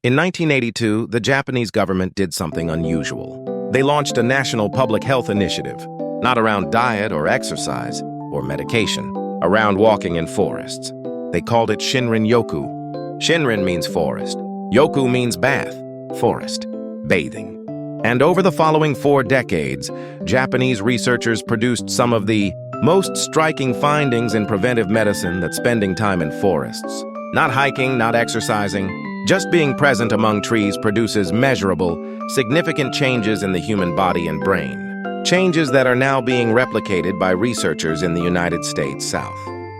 In 1982, the Japanese government did something unusual. They launched a national public health initiative, not around diet or exercise or medication, around walking in forests. They called it Shinrin-Yoku. Shinrin means forest. Yoku means bath, forest, bathing. And over the following 4 decades, Japanese researchers produced some of the most striking findings in preventive medicine that spending time in forests, not hiking, not exercising, just being present among trees produces measurable, significant changes in the human body and brain. Changes that are now being replicated by researchers in the United States South,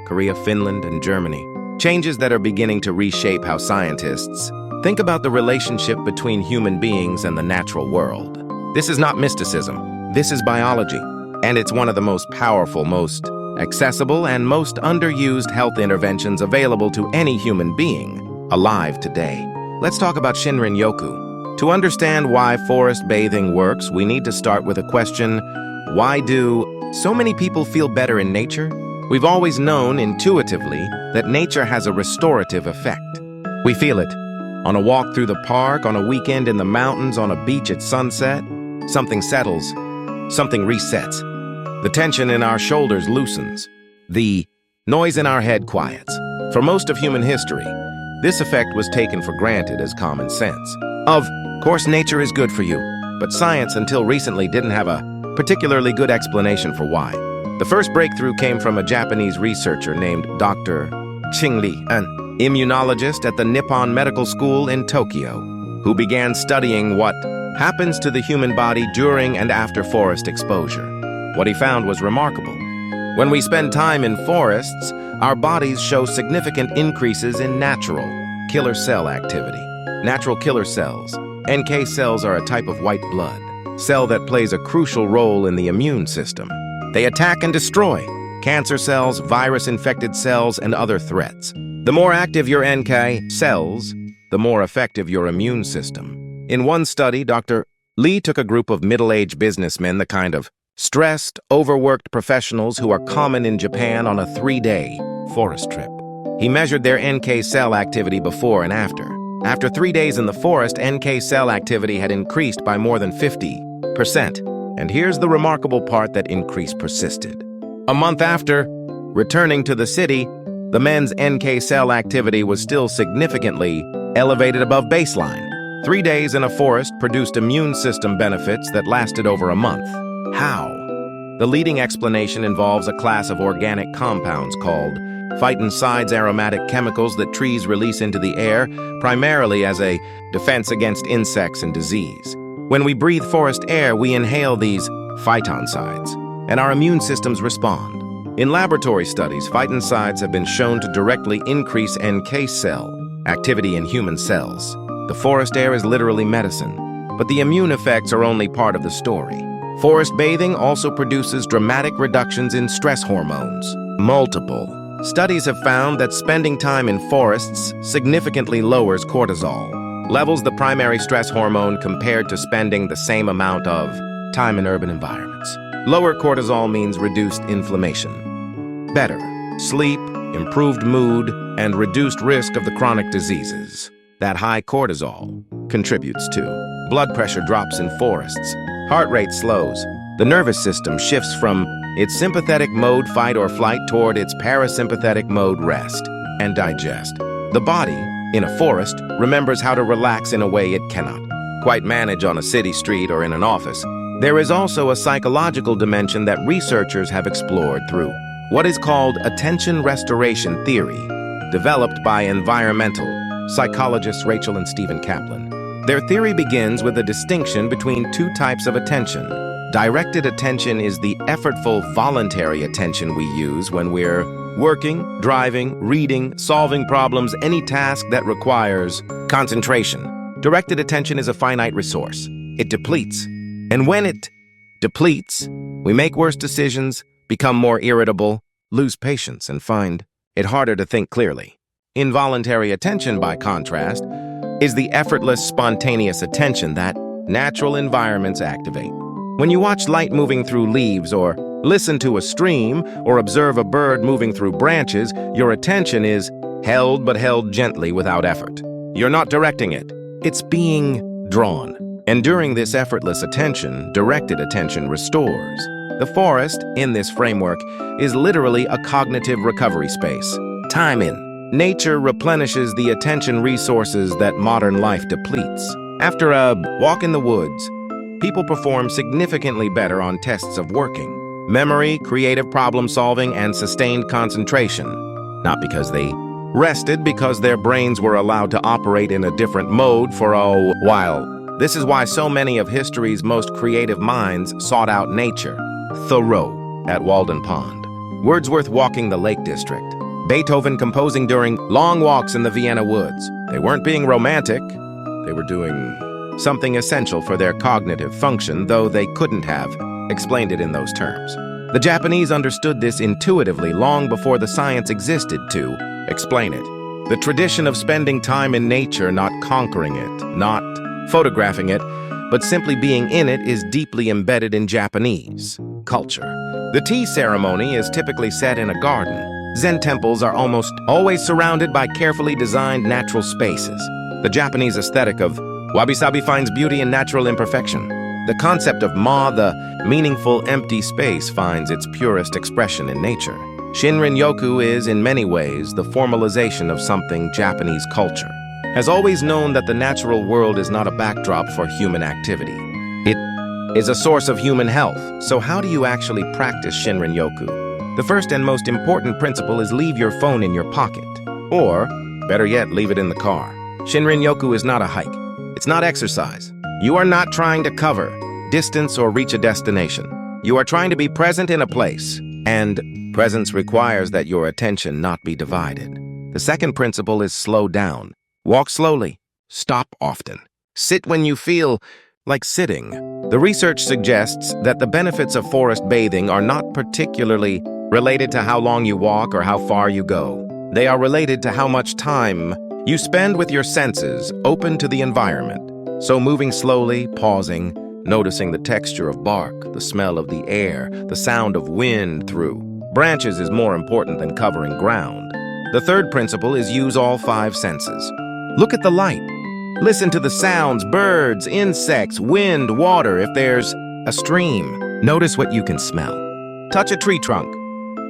Korea, Finland, and Germany. Changes that are beginning to reshape how scientists think about the relationship between human beings and the natural world. This is not mysticism. This is biology. And it's one of the most powerful, most accessible, and most underused health interventions available to any human being alive today. Let's talk about Shinrin-Yoku. To understand why forest bathing works, we need to start with a question: why do so many people feel better in nature? We've always known intuitively that nature has a restorative effect. We feel it on a walk through the park, on a weekend in the mountains, on a beach at sunset. Something settles, something resets. The tension in our shoulders loosens. The noise in our head quiets. For most of human history, this effect was taken for granted as common sense. Of course, nature is good for you, but science until recently didn't have a particularly good explanation for why. The first breakthrough came from a Japanese researcher named Dr. Li, an immunologist at the Nippon Medical School in Tokyo, who began studying what happens to the human body during and after forest exposure. What he found was remarkable. When we spend time in forests, our bodies show significant increases in natural killer cell activity. Natural killer cells, NK cells, are a type of white blood cell that plays a crucial role in the immune system. They attack and destroy cancer cells, virus-infected cells, and other threats. The more active your NK cells, the more effective your immune system. In one study, Dr. Lee took a group of middle-aged businessmen, the kind of stressed, overworked professionals who are common in Japan, on a 3-day forest trip. He measured their NK cell activity before and after. After 3 days in the forest, NK cell activity had increased by more than 50%. And here's the remarkable part: that increase persisted. A month after, returning to the city, the men's NK cell activity was still significantly elevated above baseline. 3 days in a forest produced immune system benefits that lasted over a month. How? The leading explanation involves a class of organic compounds called phytoncides, aromatic chemicals that trees release into the air, primarily as a defense against insects and disease. When we breathe forest air, we inhale these phytoncides, and our immune systems respond. In laboratory studies, phytoncides have been shown to directly increase NK cell activity in human cells. The forest air is literally medicine, but the immune effects are only part of the story. Forest bathing also produces dramatic reductions in stress hormones. Multiple studies have found that spending time in forests significantly lowers cortisol levels, the primary stress hormone, compared to spending the same amount of time in urban environments. Lower cortisol means reduced inflammation, better sleep, improved mood, and reduced risk of the chronic diseases that high cortisol contributes to. Blood pressure drops in forests. Heart rate slows. The nervous system shifts from its sympathetic mode, fight or flight, toward its parasympathetic mode, rest and digest. The body, in a forest, remembers how to relax in a way it cannot quite manage on a city street or in an office. There is also a psychological dimension that researchers have explored through what is called attention restoration theory, developed by environmental psychologists Rachel and Stephen Kaplan. Their theory begins with a distinction between 2 types of attention. Directed attention is the effortful, voluntary attention we use when we're working, driving, reading, solving problems, any task that requires concentration. Directed attention is a finite resource. It depletes. And when it depletes, we make worse decisions, become more irritable, lose patience, and find it harder to think clearly. Involuntary attention, by contrast, is the effortless, spontaneous attention that natural environments activate. When you watch light moving through leaves, or listen to a stream, or observe a bird moving through branches, your attention is held, but held gently without effort. You're not directing it. It's being drawn. And during this effortless attention, directed attention restores. The forest, in this framework, is literally a cognitive recovery space. Time in. Nature replenishes the attention resources that modern life depletes. After a walk in the woods, people perform significantly better on tests of working, memory, creative problem solving, and sustained concentration. Not because they rested, because their brains were allowed to operate in a different mode for a while. This is why so many of history's most creative minds sought out nature. Thoreau at Walden Pond, Wordsworth walking the Lake District, Beethoven composing during long walks in the Vienna woods. They weren't being romantic. They were doing something essential for their cognitive function, though they couldn't have explained it in those terms. The Japanese understood this intuitively long before the science existed to explain it. The tradition of spending time in nature, not conquering it, not photographing it, but simply being in it, is deeply embedded in Japanese culture. The tea ceremony is typically set in a garden. Zen temples are almost always surrounded by carefully designed natural spaces. The Japanese aesthetic of wabi-sabi finds beauty in natural imperfection. The concept of ma, the meaningful empty space, finds its purest expression in nature. Shinrin-Yoku is, in many ways, the formalization of something Japanese culture has always known, that the natural world is not a backdrop for human activity. It is a source of human health. So how do you actually practice Shinrin-Yoku? The first and most important principle is leave your phone in your pocket. Or, better yet, leave it in the car. Shinrin-Yoku is not a hike. It's not exercise. You are not trying to cover distance or reach a destination. You are trying to be present in a place. And presence requires that your attention not be divided. The second principle is slow down. Walk slowly. Stop often. Sit when you feel like sitting. The research suggests that the benefits of forest bathing are not particularly related to how long you walk or how far you go. They are related to how much time you spend with your senses open to the environment. So moving slowly, pausing, noticing the texture of bark, the smell of the air, the sound of wind through branches is more important than covering ground. The third principle is use all 5 senses. Look at the light. Listen to the sounds, birds, insects, wind, water. If there's a stream, notice what you can smell. Touch a tree trunk.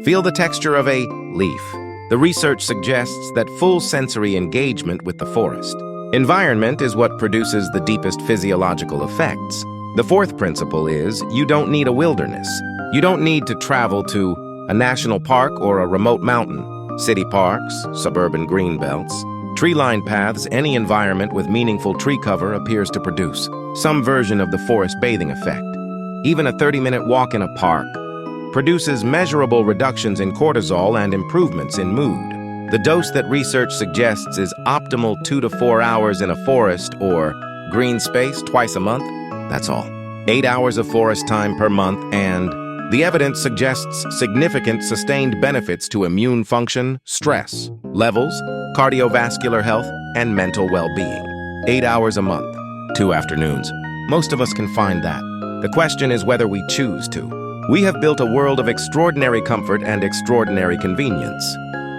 Feel the texture of a leaf. The research suggests that full sensory engagement with the forest environment is what produces the deepest physiological effects. The fourth principle is you don't need a wilderness. You don't need to travel to a national park or a remote mountain. City parks, suburban green belts, tree-lined paths, any environment with meaningful tree cover appears to produce some version of the forest bathing effect. Even a 30-minute walk in a park produces measurable reductions in cortisol and improvements in mood. The dose that research suggests is optimal 2 to 4 hours in a forest or green space twice a month. That's all. 8 hours of forest time per month, and the evidence suggests significant sustained benefits to immune function, stress levels, cardiovascular health, and mental well-being. 8 hours a month, 2 afternoons. Most of us can find that. The question is whether we choose to. We have built a world of extraordinary comfort and extraordinary convenience.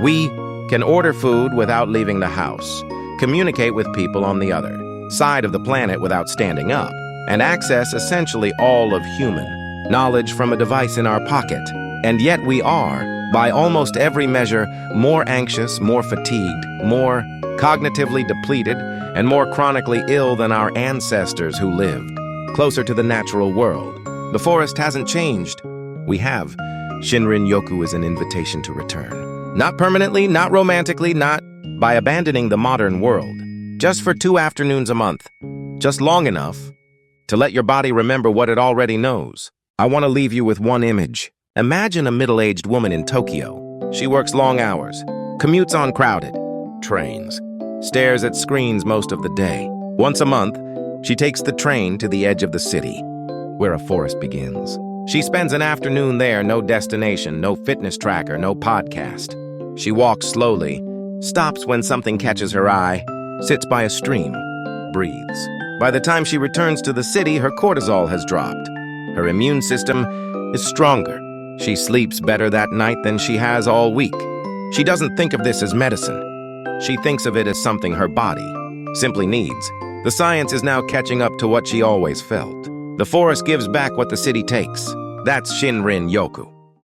We can order food without leaving the house, communicate with people on the other side of the planet without standing up, and access essentially all of human knowledge from a device in our pocket. And yet we are, by almost every measure, more anxious, more fatigued, more cognitively depleted, and more chronically ill than our ancestors who lived closer to the natural world. The forest hasn't changed. We have. Shinrin-Yoku is an invitation to return. Not permanently, not romantically, not by abandoning the modern world. Just for 2 afternoons a month. Just long enough to let your body remember what it already knows. I want to leave you with one image. Imagine a middle-aged woman in Tokyo. She works long hours, commutes on crowded trains, stares at screens most of the day. Once a month, she takes the train to the edge of the city, where a forest begins. She spends an afternoon there, no destination, no fitness tracker, no podcast. She walks slowly, stops when something catches her eye, sits by a stream, breathes. By the time she returns to the city, her cortisol has dropped. Her immune system is stronger. She sleeps better that night than she has all week. She doesn't think of this as medicine. She thinks of it as something her body simply needs. The science is now catching up to what she always felt. The forest gives back what the city takes. That's Shinrin-Yoku.